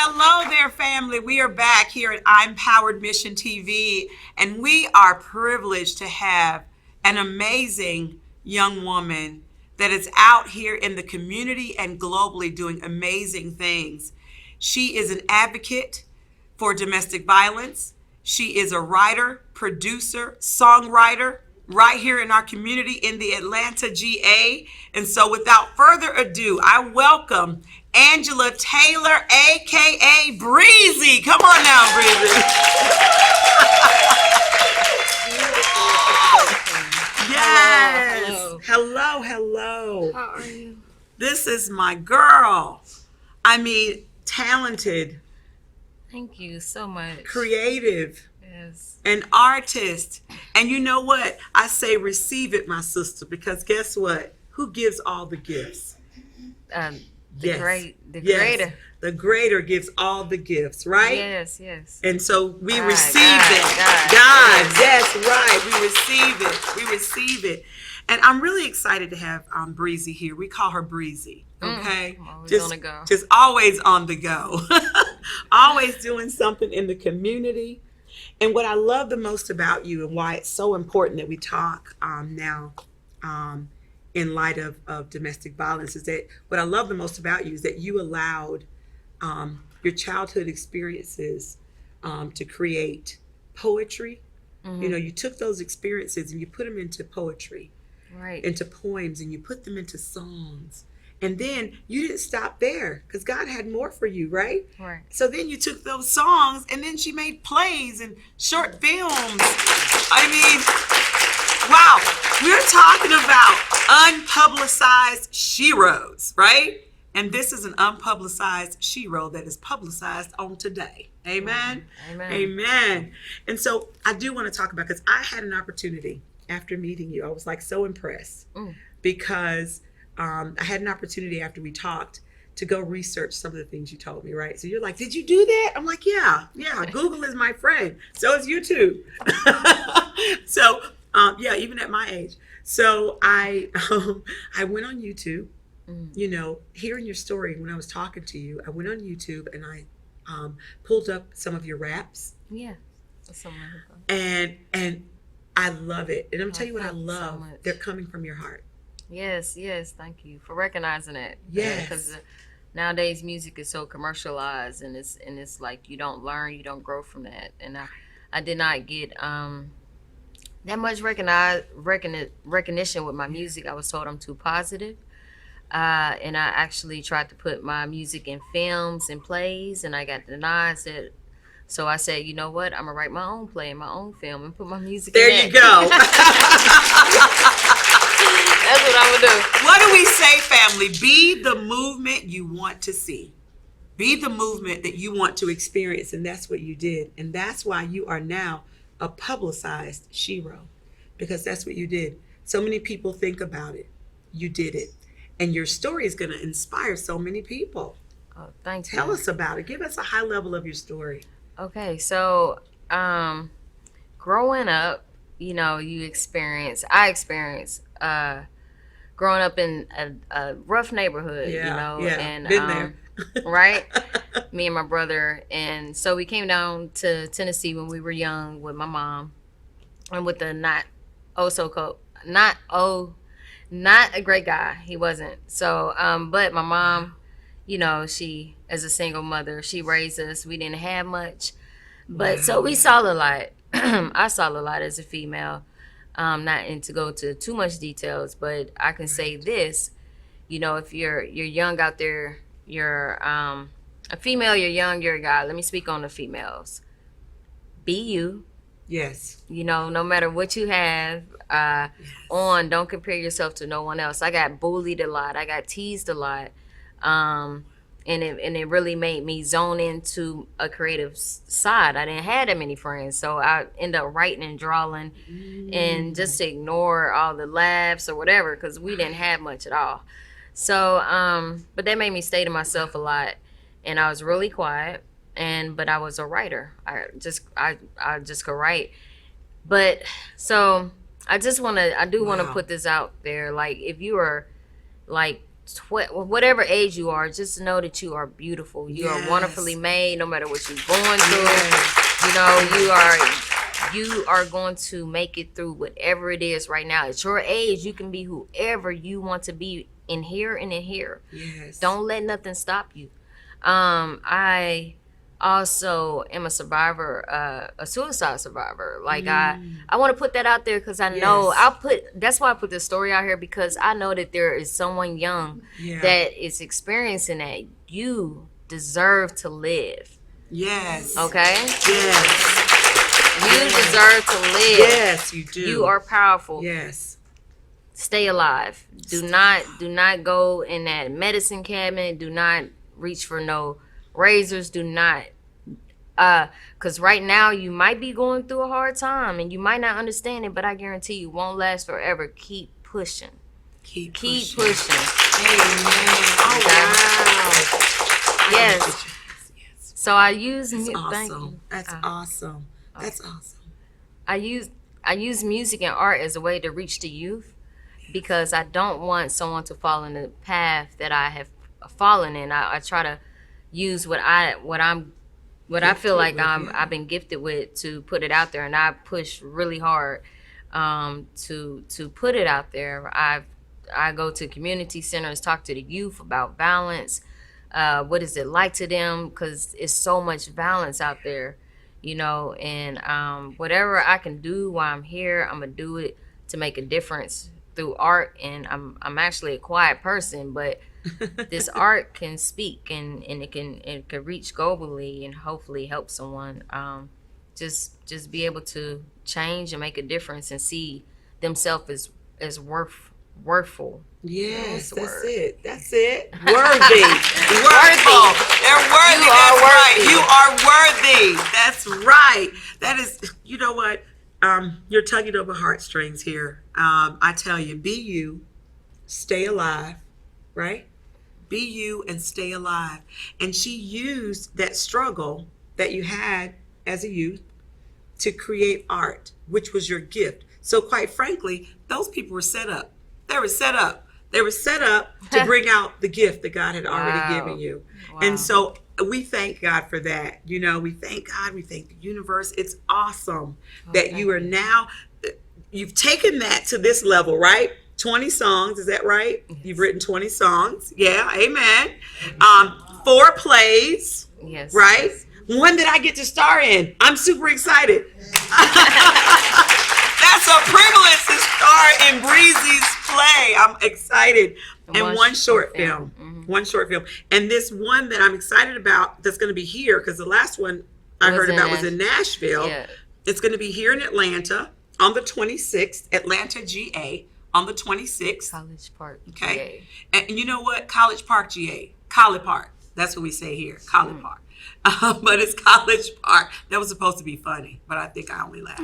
Hello there, family. We are back here at ImPowered Mission TV, and we are privileged to have an amazing young woman that is out here in the community and globally doing amazing things. She is an advocate for domestic violence. She is a writer, producer, songwriter right here in our community in the Atlanta GA. And so without further ado, I welcome Angela Taylor, aka Breezy. Come on now, Breezy. Yes. Hello. How are you? This is my girl. I mean, talented. Thank you so much. Creative. Yes. An artist. And you know what? I say receive it, my sister, because guess what? Who gives all the gifts? The greater. The greater gives all the gifts, right? Yes. And so we God, receive God, it. God. That's right. We receive it. And I'm really excited to have Breezy here. We call her Breezy. Okay? Always on the go. Just always on the go. Always doing something in the community. And what I love the most about you and why it's so important that we talk now in light of domestic violence is that what I love the most about you is that you allowed your childhood experiences to create poetry. Mm-hmm. You know, you took those experiences and you put them into poetry, Right. into poems, and you put them into songs. And then you didn't stop there because God had more for you, right? Right. So then you took those songs and then she made plays and short films. I mean, wow. We're talking about unpublicized Sheroes, right? And this is an unpublicized Shero that is publicized on today. Amen? Amen. And so I do want to talk about, because I had an opportunity after meeting you. I was like so impressed because I had an opportunity after we talked to go research some of the things you told me, right? So you're like, did you do that? I'm like, yeah. Google is my friend. So is YouTube. So, even at my age. So I went on YouTube, you know, hearing your story when I was talking to you. I went on YouTube and I pulled up some of your raps. Yeah. That's so wonderful. And I love it. And I'm telling you what I thank you so love. much. They're coming from your heart. Yes. Thank you for recognizing it. Yes. Because nowadays music is so commercialized, and it's like you don't learn, you don't grow from that. And I did not get that much recognition with my music. I was told I'm too positive. And I actually tried to put my music in films and plays, and I got denied. So I said, you know what? I'm gonna write my own play and my own film and put my music in There you go. That's what I'm gonna do. What do we say, family? Be the movement you want to see. Be the movement that you want to experience. And that's what you did. And that's why you are now a publicized Shero, because that's what you did. So many people think about it. You did it. And your story is going to inspire so many people. Oh, thank you. Tell us about it. Give us a high level of your story. Okay, so growing up, you know, I experienced growing up in a rough neighborhood, you know, and been there. Right? Me and my brother, and so we came down to Tennessee when we were young with my mom, and with the not a great guy. He wasn't. So, but my mom, you know, she, as a single mother, she raised us. We didn't have much, but so we saw a lot. I saw a lot as a female. Not in to go to too much details, but I can say this, you know, if you're young out there, you're a female, you're young, you're a guy. Let me speak on the females. Be you. Yes. You know, no matter what you have on, don't compare yourself to no one else. I got bullied a lot. I got teased a lot. And it really made me zone into a creative side. I didn't have that many friends, so I ended up writing and drawing and just to ignore all the laughs or whatever, because we didn't have much at all. So, but that made me stay to myself a lot, and I was really quiet. But I was a writer. I just could write. But so I do want to put this out there. Like, if you are like whatever age you are, just know that you are beautiful. You are wonderfully made, no matter what you're going through. You know, you are going to make it through whatever it is right now. At your age, you can be whoever you want to be in here and in here. Yes. Don't let nothing stop you. I also am a survivor, a suicide survivor. Like I want to put that out there because I know that's why I put this story out here, because I know that there is someone young that is experiencing that. You deserve to live. Yes. Okay? Yes. You deserve to live. Yes, you do. You are powerful. Yes. Stay alive. Do not go in that medicine cabinet. Do not reach for no razors. Do not, because right now you might be going through a hard time and you might not understand it, but I guarantee you won't last forever. Keep pushing. Keep pushing. Amen. Oh, wow. Yes. So I use That's Thank awesome. you. That's awesome. That's awesome. I use music and art as a way to reach the youth, because I don't want someone to fall in the path that I have fallen in. I try to use what I feel like I've been gifted with to put it out there, and I push really hard to put it out there. I go to community centers, talk to the youth about violence. What is it like to them? Because it's so much violence out there, you know. And whatever I can do while I'm here, I'm gonna do it to make a difference through art. And I'm actually a quiet person, but this art can speak, and it can reach globally and hopefully help someone just be able to change and make a difference and see themselves as worthful. Yes, that's word. it. That's it. Worthy. Worthful. They're worthy. You are That's right. You are worthy. That's right. That is, you know what? You're tugging on my heartstrings here. I tell you, be you, stay alive, right? Be you and stay alive. And she used that struggle that you had as a youth to create art, which was your gift. So quite frankly, those people were set up. They were set up. They were set up to bring out the gift that God had already given you. Wow. And so we thank God for that. You know, we thank God. We thank the universe. It's awesome that you are now, you've taken that to this level, right? 20 songs, is that right? Yes. You've written 20 songs. Yeah, amen. 4 plays, yes, right? Yes. One that I get to star in. I'm super excited. That's a privilege to star in Breezy's play. I'm excited. And one short film. Mm-hmm. One short film. And this one that I'm excited about that's going to be here, because the last one I heard about was in Nashville. Yeah. It's going to be here in Atlanta on the 26th, Atlanta, GA, on the 26th. College Park, okay. GA. And you know what? College Park, GA. College Park. That's what we say here. College Park. But it's College Park. That was supposed to be funny, but I think I only laughed.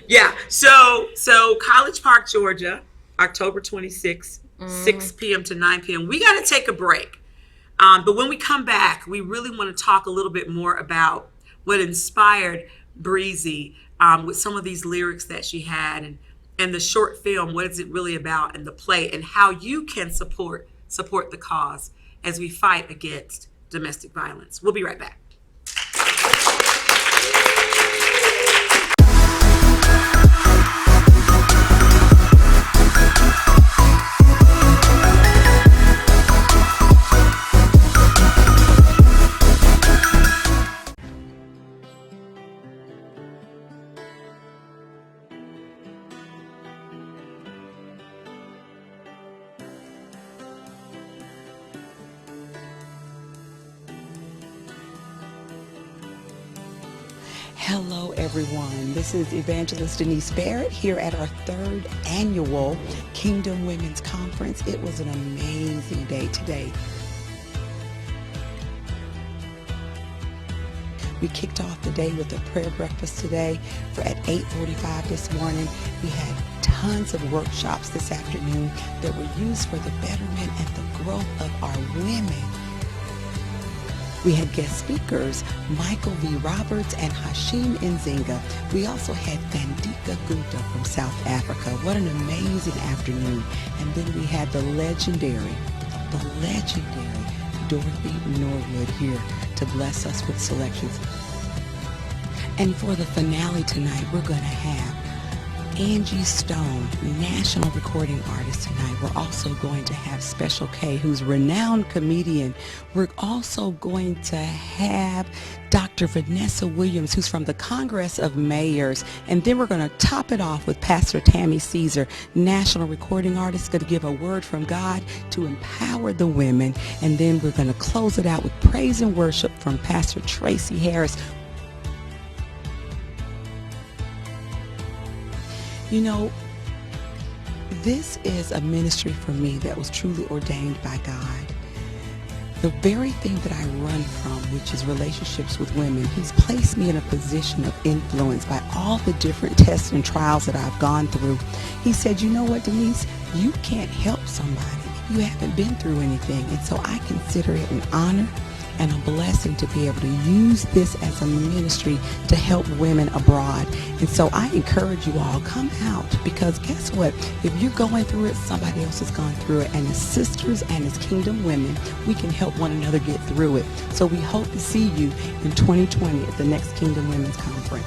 Yeah. So College Park, Georgia, October 26th, 6 p.m. to 9 p.m. We got to take a break. But when we come back, we really want to talk a little bit more about what inspired Breezy with some of these lyrics that she had, and the short film, what is it really about, and the play, and how you can support the cause as we fight against domestic violence. We'll be right back. Hello, everyone. This is Evangelist Denise Barrett here at our 3rd annual Kingdom Women's Conference. It was an amazing day today. We kicked off the day with a prayer breakfast today at 8:45 this morning. We had tons of workshops this afternoon that were used for the betterment and the growth of our women. We had guest speakers Michael V. Roberts and Hashim Nzinga. We also had Vandika Gupta from South Africa. What an amazing afternoon. And then we had the legendary Dorothy Norwood here to bless us with selections. And for the finale tonight, we're going to have Angie Stone, national recording artist tonight. We're also going to have Special K, who's a renowned comedian. We're also going to have Dr. Vanessa Williams, who's from the Congress of Mayors. And then we're going to top it off with Pastor Tammy Caesar, national recording artist, going to give a word from God to empower the women. And then we're going to close it out with praise and worship from Pastor Tracy Harris. You know, this is a ministry for me that was truly ordained by God. The very thing that I run from, which is relationships with women, He's placed me in a position of influence by all the different tests and trials that I've gone through. He said, you know what, Denise, you can't help somebody if you haven't been through anything. And so I consider it an honor and a blessing to be able to use this as a ministry to help women abroad. And so I encourage you all, come out, because guess what? If you're going through it, somebody else has gone through it. And as sisters and as kingdom women, we can help one another get through it. So we hope to see you in 2020 at the next Kingdom Women's Conference.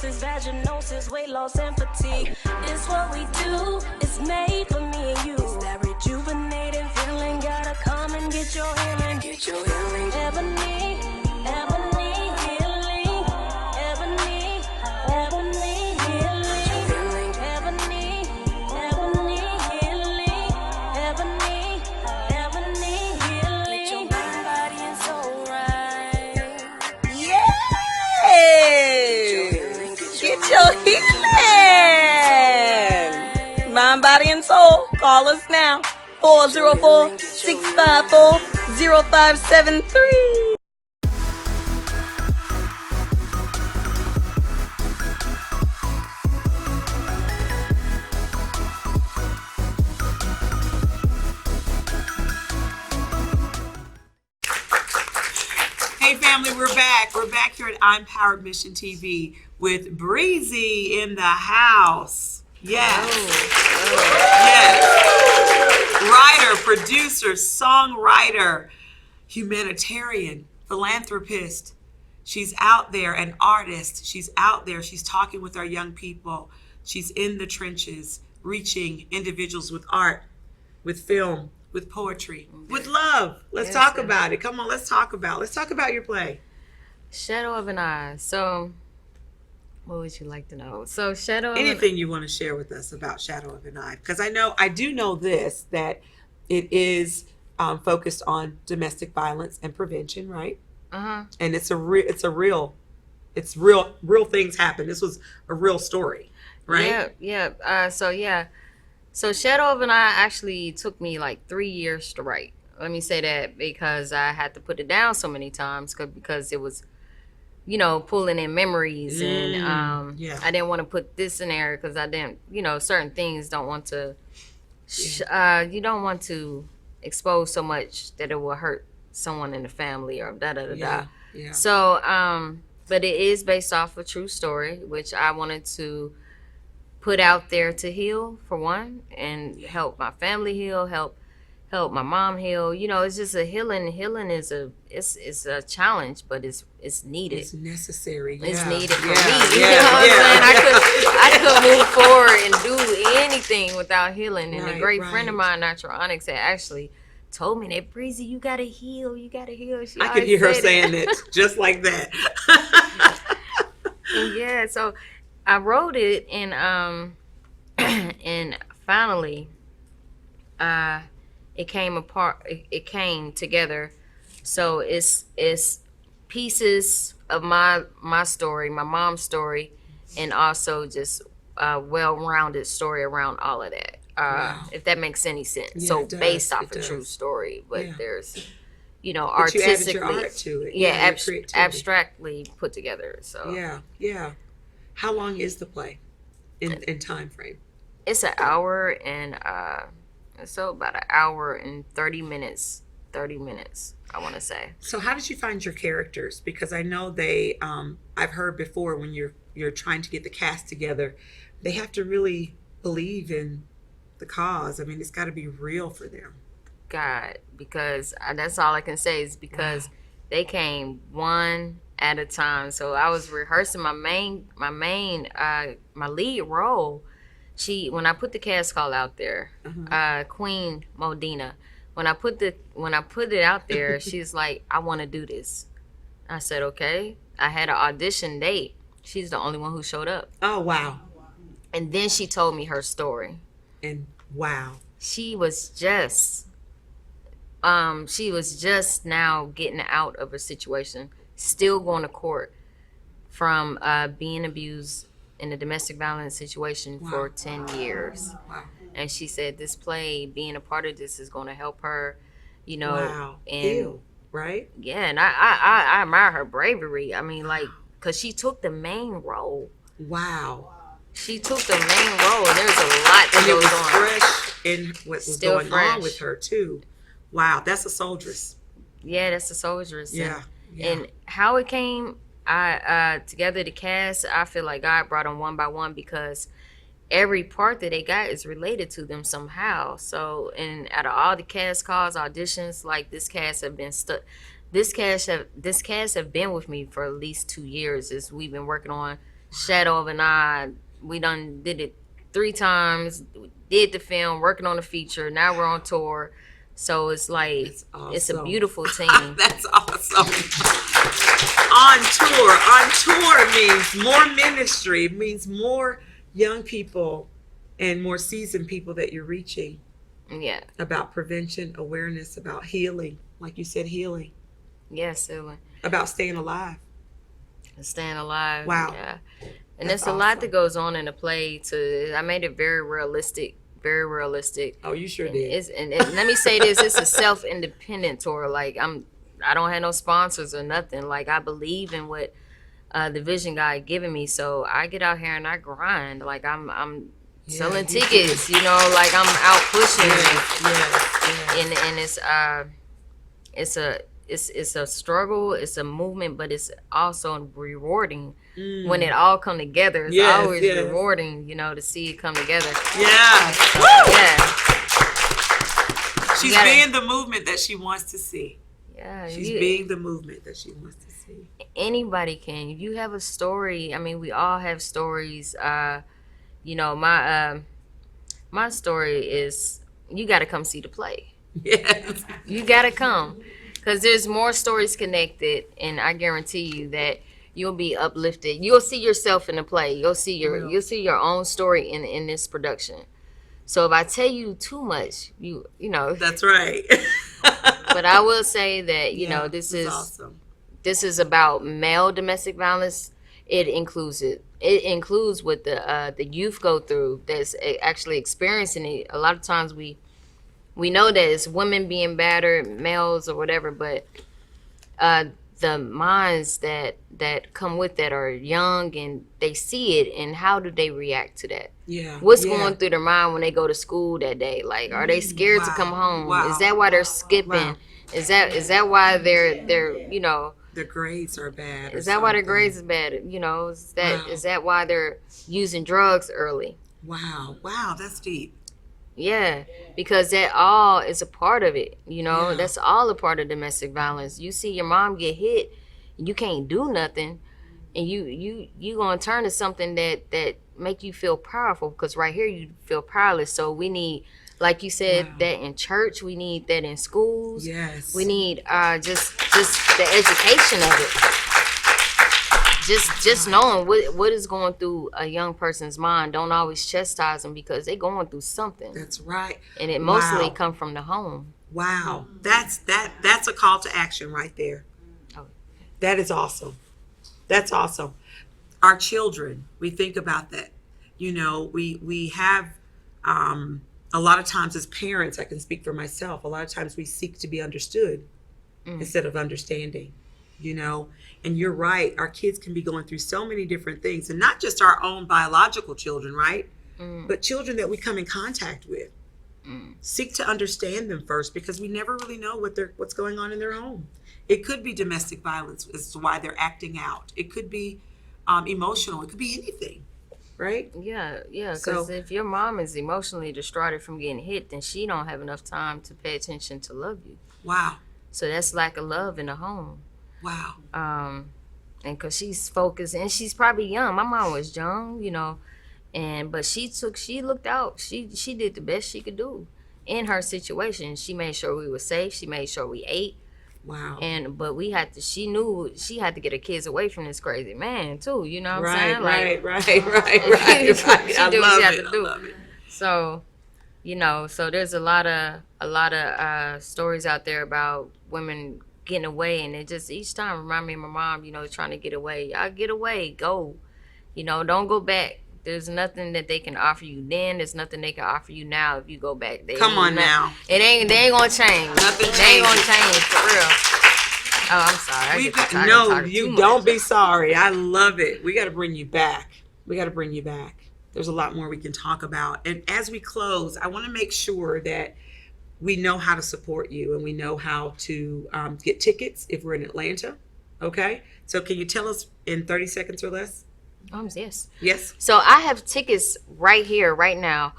Vaginosis, weight loss, and fatigue. It's what we do. It's made for me and you. It's that rejuvenating feeling. Gotta come and get your healing. Get your healing. Ebony, ebony healing. Ebony, ebony healing. Ebony, ebony healing. Ebony, ebony healing. Get your mind, body, and soul right. Get your healing. Mind, body, and soul. Call us now. 404-654-0573. Hey family, we're back. We're back here at ImPowered Mission TV with Breezy in the house. Yes. Yes. Writer, producer, songwriter, humanitarian, philanthropist. She's out there, an artist. She's out there. She's talking with our young people. She's in the trenches, reaching individuals with art, with film, with poetry, with love. Let's talk about it. Come on, let's talk about your play. Shadow of an Eye. So, what would you like to know? So, Anything you want to share with us about Shadow of an Eye? Because I do know this, that it is focused on domestic violence and prevention, right? And it's real things happen. This was a real story, right? Yeah. So Shadow of an Eye actually took me like 3 years to write. Let me say that, because I had to put it down so many times because it was, pulling in memories, and I didn't want to put this in there because I didn't, certain things don't want to, you don't want to expose so much that it will hurt someone in the family or da. Yeah. So, but it is based off a true story, which I wanted to put out there to heal, for one, and help my family heal, help my mom heal. It's just a healing. Healing is it's a challenge, but it's needed. It's necessary. It's needed for me. I couldn't move forward and do anything without healing. And a great friend of mine, Natural Onyx, had actually told me that, Breezy, you gotta heal. I could hear her saying it just like that. And so I wrote it, and finally, it came apart. It came together. So it's pieces of my story, my mom's story, and also just a well-rounded story around all of that. Wow. If that makes any sense. Yeah, So it does. based off It a true does. story, but Yeah. there's But you artistically, added your art to it. yeah, your creativity. abstractly put together. So Yeah. How long is the play in time frame? it's an hour and so about an hour and 30 minutes. 30 minutes, I want to say. So how did you find your characters? Because I know they, I've heard before when you're trying to get the cast together, they have to really believe in the cause. I mean, it's got to be real for them. God, because that's all I can say is because they came one at a time. So I was rehearsing my lead role. When I put the cast call out there, Queen Modena. When I put it out there, she's like, I want to do this. I said, okay. I had an audition date. She's the only one who showed up. Oh, wow. And then she told me her story. And wow. She was just now getting out of a situation, still going to court from being abused in a domestic violence situation for 10 years. Wow. And she said this play, being a part of this, is going to help her, Wow. And Ew. Right? yeah, and I admire her bravery. I mean, like, because she took the main role. Wow. She took the main role, and there's a lot that And it goes was on. fresh in what was Still going on fresh. with her, too. Wow. That's a soldieress. Yeah, that's the soldiers. Yeah. And how it came together, the cast, I feel like God brought them one by one because every part that they got is related to them somehow. So, and out of all the cast calls, auditions, like this cast have been stuck. This cast have been with me for at least 2 years as we've been working on Shadow and I. We did it 3 times. We did the film, working on the feature. Now we're on tour. So it's like, awesome. It's a beautiful team. That's awesome. On tour means more ministry, means more young people and more seasoned people that you're reaching. Yeah. About prevention, awareness, about healing. Like you said, healing. Yes, Silly. About staying alive. Staying alive. Wow. Yeah. And That's there's a lot awesome. that goes on in the play. I made it very realistic. Very realistic. Oh, you sure And did. and let me say this: it's a self-independent tour. Like I don't have no sponsors or nothing. Like I believe in what the vision God given me. So I get out here and I grind. Like I'm selling tickets. Like I'm out pushing. And it's a struggle. It's a movement, but it's also rewarding. When it all come together, it's always rewarding, to see it come together. Yeah. Yeah. She's being the movement that she wants to see. Yeah. She's being the movement that she wants to see. Anybody can. If you have a story, I mean, we all have stories. My story is you got to come see the play. Yes. You got to come. Because there's more stories connected, and I guarantee you that you'll be uplifted. You'll see yourself in the play. You'll see your own story in this production. So if I tell you too much, you know. That's right. But I will say that this is awesome. This is about male domestic violence. It includes what the youth go through that's actually experiencing it. A lot of times we know that it's women being battered, males or whatever, but the minds that come with that are young and they see it, and how do they react to that? Yeah. What's going through their mind when they go to school that day? Like, are they scared to come home? Wow. Is that why they're skipping? Wow. Is that why they're their grades are bad? Is that why their grades is bad? Is that why they're using drugs early? Wow, that's deep. Yeah, because that all is a part of it. That's all a part of domestic violence. You see your mom get hit, and you can't do nothing, and you gonna turn to something that make you feel powerful, because right here you feel powerless. So we need, like you said, that in church. We need that in schools. Yes. We need just the education of it. Just knowing what is going through a young person's mind. Don't always chastise them, because they're going through something. That's right. And it mostly come from the home. Wow. That's a call to action right there. Oh. That is awesome. That's awesome. Our children, we think about that. You know, we have a lot of times as parents, I can speak for myself, a lot of times we seek to be understood instead of understanding, you know. And you're right, our kids can be going through so many different things, and not just our own biological children, right? But children that we come in contact with. Seek to understand them first, because we never really know what's going on in their home. It could be domestic violence as to why they're acting out. It could be emotional. It could be anything, right? Yeah, because So- if your mom is emotionally distraught from getting hit, then she don't have enough time to pay attention to love you. Wow. So that's lack of love in the home. Wow. And because she's focused, and she's probably young. My mom was young, you know, but she looked out. She did the best she could do in her situation. She made sure we were safe. She made sure we ate. Wow. But she knew she had to get her kids away from this crazy man too. You know what I'm saying? Right. She I did what love she had it. to do. I love it. So, you know, so there's a lot of stories out there about women getting away, and it just each time remind me of my mom. You know, trying to get away. Y'all get away, go. You know, don't go back. There's nothing that they can offer you then. There's nothing they can offer you now if you go back. Come on now. They ain't gonna change. Nothing They ain't gonna changes. change for real. Oh, I'm sorry. I get tired of No, talking you too much. don't be sorry. I love it. We got to bring you back. There's a lot more we can talk about. And as we close, I want to make sure that we know how to support you, and we know how to get tickets if we're in Atlanta. Okay? So can you tell us in 30 seconds or less? Yes. Yes? So I have tickets right here, right now.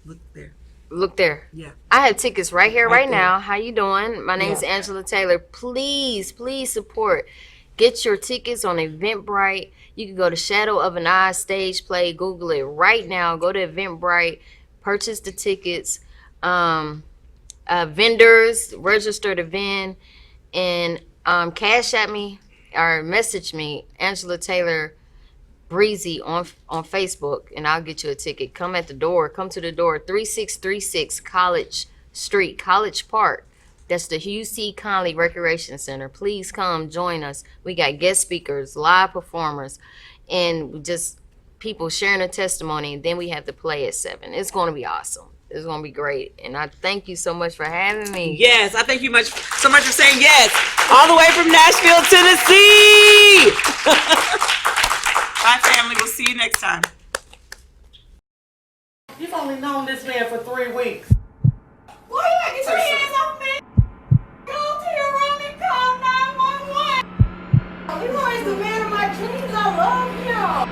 Look there. Look there. Yeah. I have tickets right here, right there. now. How you doing? My name is Yeah. Angela Taylor. Please support. Get your tickets on Eventbrite. You can go to Shadow of an Eye stage play. Google it right now. Go to Eventbrite. Purchase the tickets. Vendors, register to vend, and cash at me or message me, Angela Taylor Breezy on Facebook, and I'll get you a ticket. Come to the door, 3636 College Street, College Park. That's the Hugh C. Conley Recreation Center. Please come join us. We got guest speakers, live performers, and just people sharing their testimony. And then we have the play at 7. It's going to be awesome. It's going to be great. And I thank you so much for having me. Yes, I thank you so much for saying yes. All the way from Nashville, Tennessee. Bye, family. We'll see you next time. You've only known this man for 3 weeks. Why you gotta get your hands off me? Go to your room and call 911. You are the man of my dreams. I love him.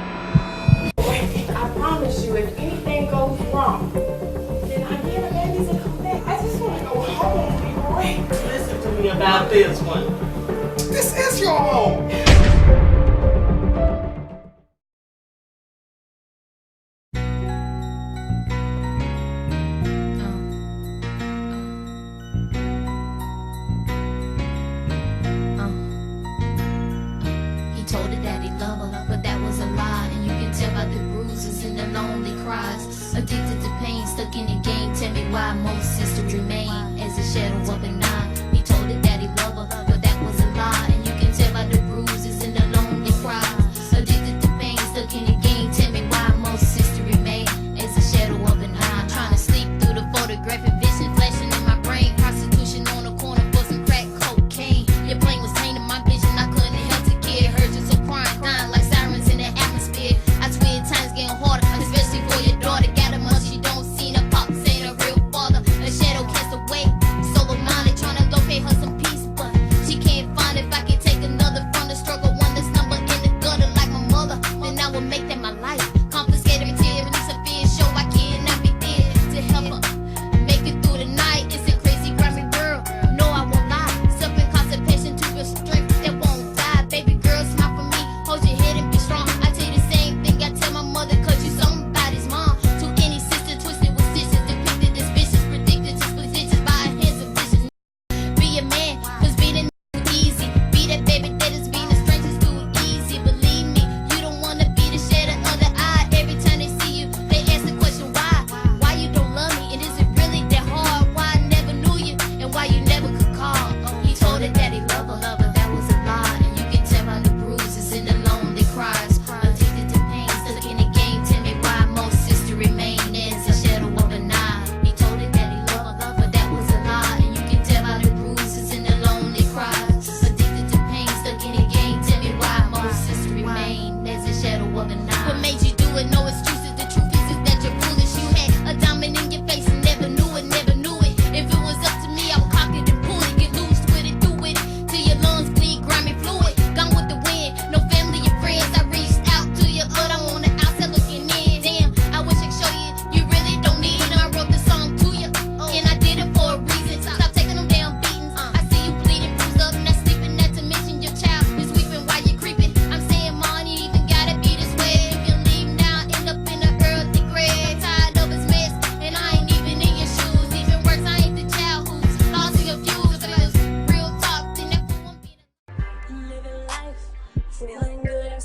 I promise you, if anything goes wrong, then I get a baby to come back. I just want to go home and be great. Listen to me about this one. This is your home. He told her that he loved her, but that was a lie. And you can tell by the bruises and the lonely cries. Addicted to pain, stuck in the game. Tell me why most sisters remain as a shadow of a eye. He told her that he loved her, but that was a lie. And you can tell by the bruises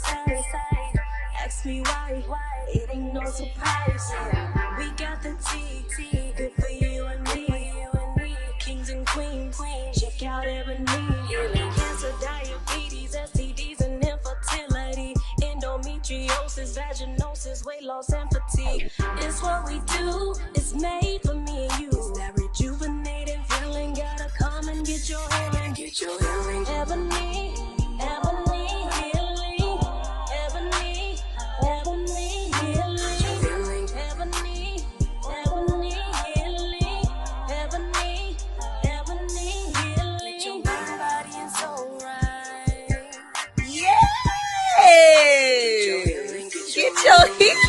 gotta say. Ask me why, it ain't no surprise. We got the tea, good for you and me. Kings and queens, check out Ebony. Cancer, diabetes, STDs, and infertility. Endometriosis, vaginosis, weight loss, and fatigue. It's what we do, it's made for me and you. It's that rejuvenating feeling, gotta come and get your healing. Ebony, Ebony healing. Ebony, Ebony healing. Ebony, Ebony healing. Ebony, Ebony healing. Let your mind, body, and soul right. Yay! Get your healing.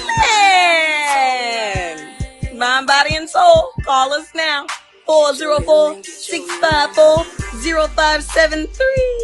Mind, body, and soul. Call us now. 404-654-0573.